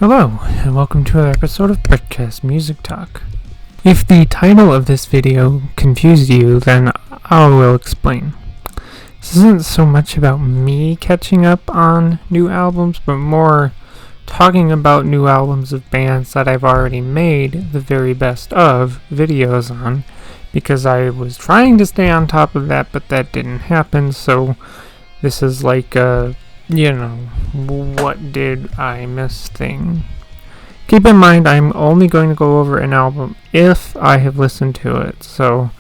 Hello, and welcome to another episode of Podcast Music Talk. If the title of this video confused you, then I will explain. This isn't so much about me catching up on new albums, but more talking about new albums of bands that I've already made the very best of videos on, because I was trying to stay on top of that, but that didn't happen, so this is like a what did I miss thing. Keep in mind, I'm only going to go over an album if I have listened to it, so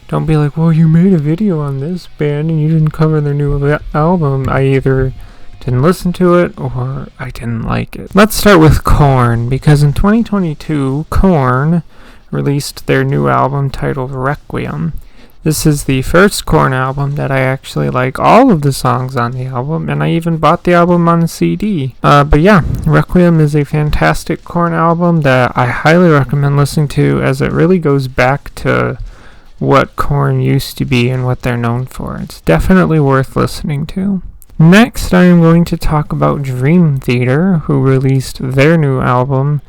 don't be like, well, you made a video on this band and you didn't cover their new album. I either didn't listen to it or I didn't like it. Let's start with Korn, because in 2022, Korn released their new album titled Requiem. This is the first Korn album that I actually like all of the songs on the album, and I even bought the album on CD. But yeah, Requiem is a fantastic Korn album that I highly recommend listening to, as it really goes back to what Korn used to be and what they're known for. It's definitely worth listening to. Next, I am going to talk about Dream Theater, who released their new album,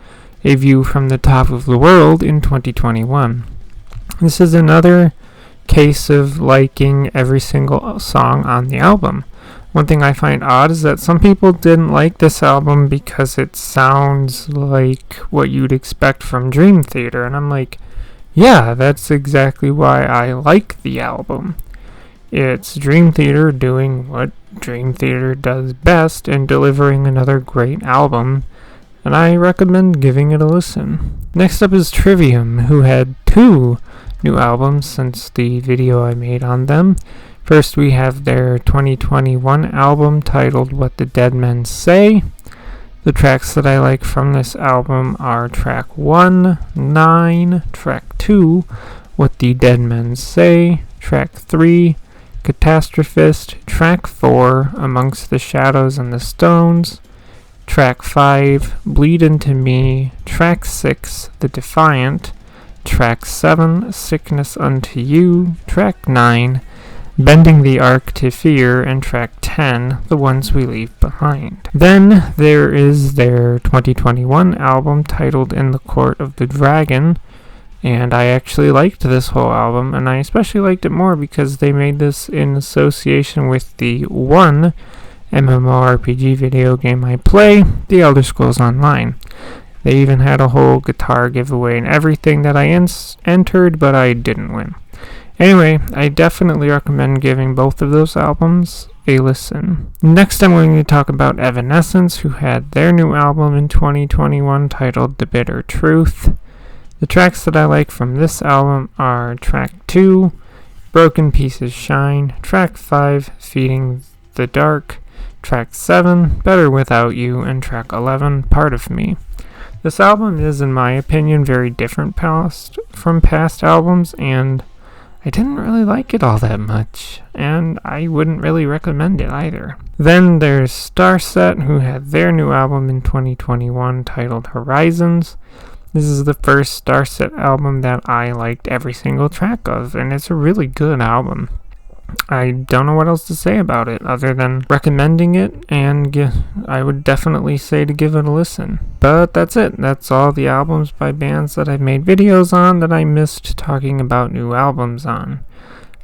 A View from the Top of the World, in 2021. This is another case of liking every single song on the album. One thing I find odd is that some people didn't like this album because it sounds like what you'd expect from Dream Theater, and I'm like, yeah, that's exactly why I like the album. It's Dream Theater doing what Dream Theater does best and delivering another great album, and I recommend giving it a listen. Next up is Trivium, who had two new albums since the video I made on them. First, we have their 2021 album titled What the Dead Men Say. The tracks that I like from this album are track 1, 9, track 2, What the Dead Men Say, track 3, Catastrophist, track 4, Amongst the Shadows and the Stones, track 5, Bleed Into Me, track 6, The Defiant, track 7, Sickness Unto You, track 9, Bending the Arc to Fear, and track 10, The Ones We Leave Behind. Then there is their 2021 album titled In the Court of the Dragon, and I actually liked this whole album, and I especially liked it more because they made this in association with the one MMORPG video game I play, The Elder Scrolls Online. They even had a whole guitar giveaway and everything that I entered, but I didn't win. Anyway, I definitely recommend giving both of those albums a listen. Next, I'm going to talk about Evanescence, who had their new album in 2021 titled The Bitter Truth. The tracks that I like from this album are track 2, Broken Pieces Shine, track 5, Feeding the Dark, track 7, Better Without You, and track 11, Part of Me. This album is, in my opinion, very different from past albums, and I didn't really like it all that much, and I wouldn't really recommend it either. Then there's Starset, who had their new album in 2021 titled Horizons. This is the first Starset album that I liked every single track of, and it's a really good album. I don't know what else to say about it other than recommending it, and I would definitely say to give it a listen. But that's it. That's all the albums by bands that I've made videos on that I missed talking about new albums on.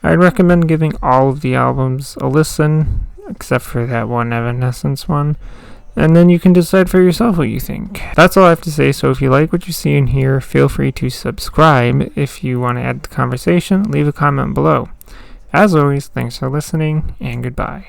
I'd recommend giving all of the albums a listen, except for that one Evanescence one, and then you can decide for yourself what you think. That's all I have to say, so if you like what you see in here, feel free to subscribe. If you want to add to the conversation, leave a comment below. As always, thanks for listening, and goodbye.